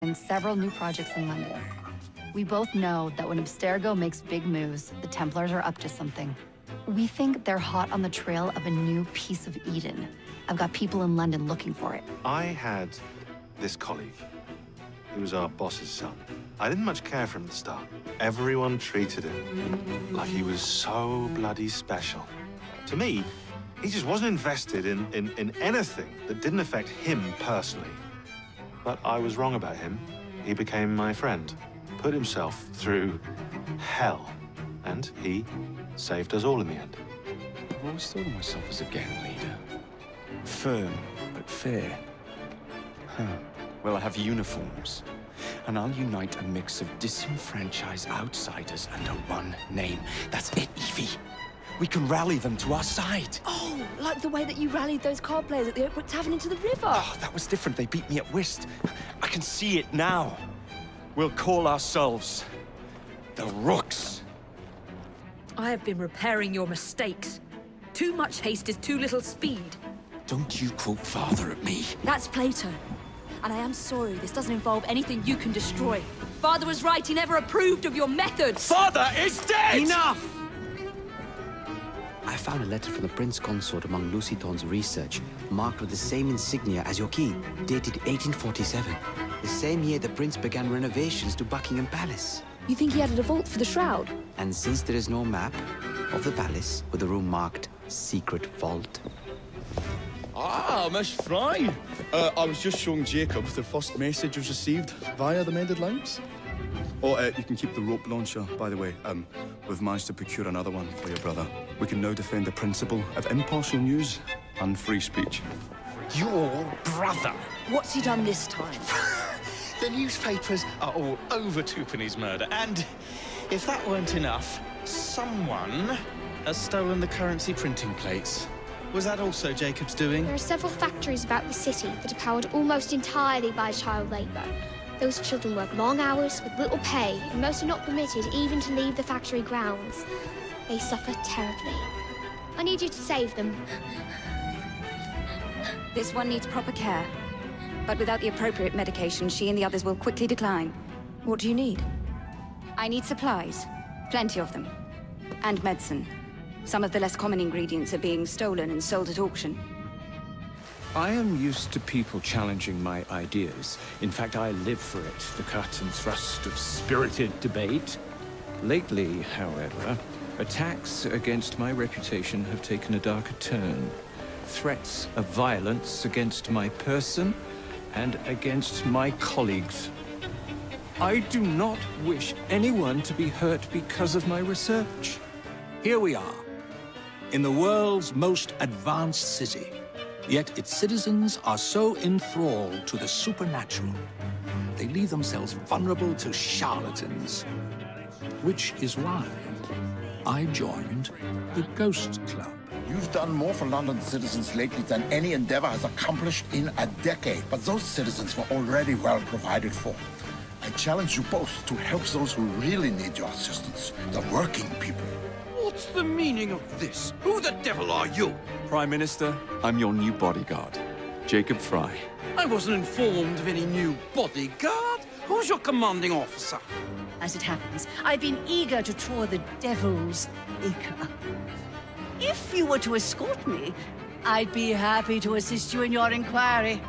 and several new projects in London. We both know that when Abstergo makes big moves, the Templars are up to something. We think they're hot on the trail of a new piece of Eden. I've got people in London looking for it. I had this colleague. He was our boss's son. I didn't much care for him at the start. Everyone treated him like he was so bloody special. To me, he just wasn't invested in anything that didn't affect him personally. But I was wrong about him. He became my friend, put himself through hell, and he saved us all in the end. I've always thought of myself as a gang leader. Firm, but fair. Well, I have uniforms, and I'll unite a mix of disenfranchised outsiders under one name. That's it, Evie. We can rally them to our side. Oh, like the way that you rallied those card players at the Oakwood Tavern into the river. Oh, that was different. They beat me at whist. I can see it now. We'll call ourselves the Rooks. I have been repairing your mistakes. Too much haste is too little speed. Don't you quote Father at me. That's Plato. And I am sorry, this doesn't involve anything you can destroy. Father was right, he never approved of your methods. Father is dead! Enough! I found a letter from the Prince Consort among Lucy Thorne's research, marked with the same insignia as your key, dated 1847. The same year the Prince began renovations to Buckingham Palace. You think he added a vault for the shroud? And since there is no map of the palace with the room marked Secret Vault. Ah, Miss Fry. I was just showing Jacob the first message was received via the mended lines. Oh, you can keep the rope launcher, by the way. We've managed to procure another one for your brother. We can now defend the principle of impartial news and free speech. Your brother? What's he done this time? The newspapers are all over Twopenny's murder, and if that weren't enough, someone has stolen the currency printing plates. Was that also Jacob's doing? There are several factories about the city that are powered almost entirely by child labor. Those children work long hours with little pay, and most are not permitted even to leave the factory grounds. They suffer terribly. I need you to save them. This one needs proper care. But without the appropriate medication, she and the others will quickly decline. What do you need? I need supplies. Plenty of them. And medicine. Some of the less common ingredients are being stolen and sold at auction. I am used to people challenging my ideas. In fact, I live for it, the cut and thrust of spirited debate. Lately, however, attacks against my reputation have taken a darker turn. Threats of violence against my person and against my colleagues. I do not wish anyone to be hurt because of my research. Here we are, in the world's most advanced city. Yet its citizens are so enthralled to the supernatural, they leave themselves vulnerable to charlatans. Which is why I joined the Ghost Club. You've done more for London citizens lately than any endeavor has accomplished in a decade. But those citizens were already well provided for. I challenge you both to help those who really need your assistance, the working people. What's the meaning of this? Who the devil are you? Prime Minister, I'm your new bodyguard, Jacob Fry. I wasn't informed of any new bodyguard. Who's your commanding officer? As it happens, I've been eager to tour the Devil's Acre. If you were to escort me, I'd be happy to assist you in your inquiry.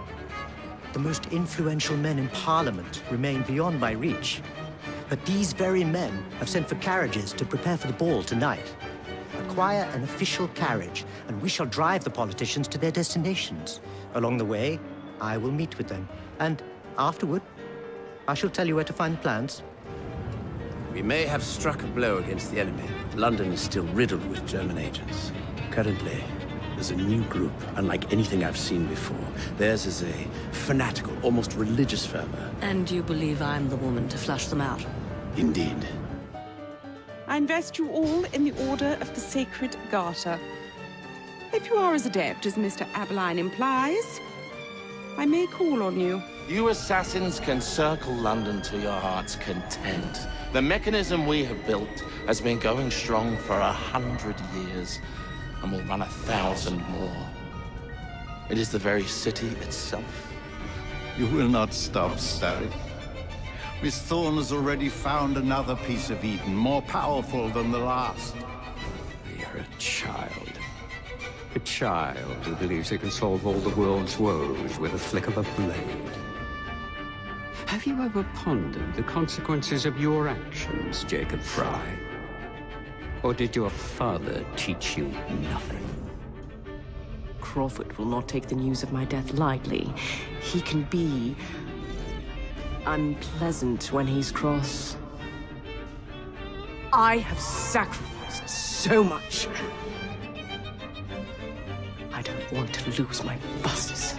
The most influential men in Parliament remain beyond my reach. But these very men have sent for carriages to prepare for the ball tonight. Acquire an official carriage, and we shall drive the politicians to their destinations. Along the way, I will meet with them. And afterward, I shall tell you where to find the plans. We may have struck a blow against the enemy, but London is still riddled with German agents. Currently, there's a new group, unlike anything I've seen before. Theirs is a fanatical, almost religious fervor. And you believe I'm the woman to flush them out? Indeed. I invest you all in the Order of the Sacred Garter. If you are as adept as Mr. Abeline implies, I may call on you. You assassins can circle London to your heart's content. The mechanism we have built has been going strong for 100 years, and will run 1,000 more. It is the very city itself. You will not stop, Starry. Miss Thorne has already found another piece of Eden, more powerful than the last. You're a child. A child who believes he can solve all the world's woes with a flick of a blade. Have you ever pondered the consequences of your actions, Jacob Fry? Or did your father teach you nothing? Crawford will not take the news of my death lightly. He can be unpleasant when he's cross. I have sacrificed so much. I don't want to lose my busts.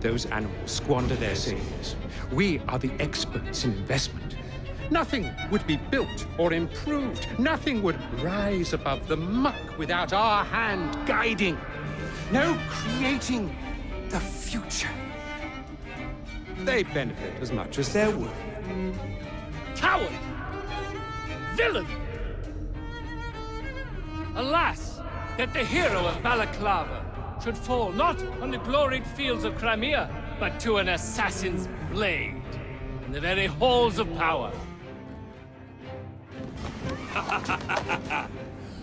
Those animals squander their savings. We are the experts in investment. Nothing would be built or improved. Nothing would rise above the muck without our hand guiding. No creating the future. They benefit as much as they're worth. Coward! Villain! Alas, that the hero of Balaclava should fall not on the gloried fields of Crimea, but to an assassin's blade in the very halls of power.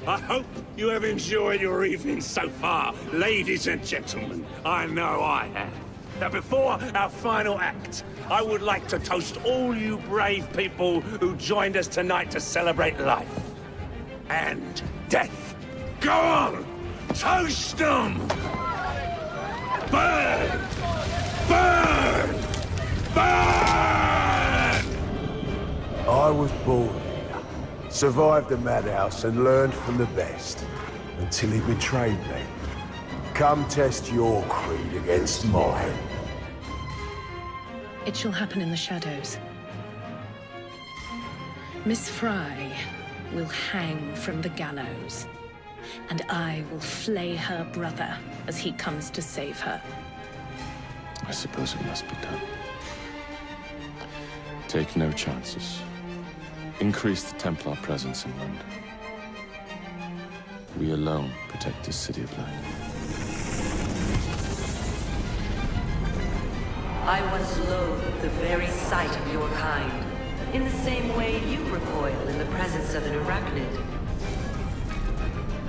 I hope you have enjoyed your evening so far, ladies and gentlemen. I know I have. Now, before our final act, I would like to toast all you brave people who joined us tonight to celebrate life and death. Go on! Toast them! Burn! Burn! Burn! I was born here, survived the madhouse and learned from the best, until he betrayed me. Come test your creed against mine. It shall happen in the shadows. Miss Fry will hang from the gallows, and I will flay her brother as he comes to save her. I suppose it must be done. Take no chances. Increase the Templar presence in London. We alone protect this city of light. I once loathed the very sight of your kind, in the same way you recoil in the presence of an arachnid.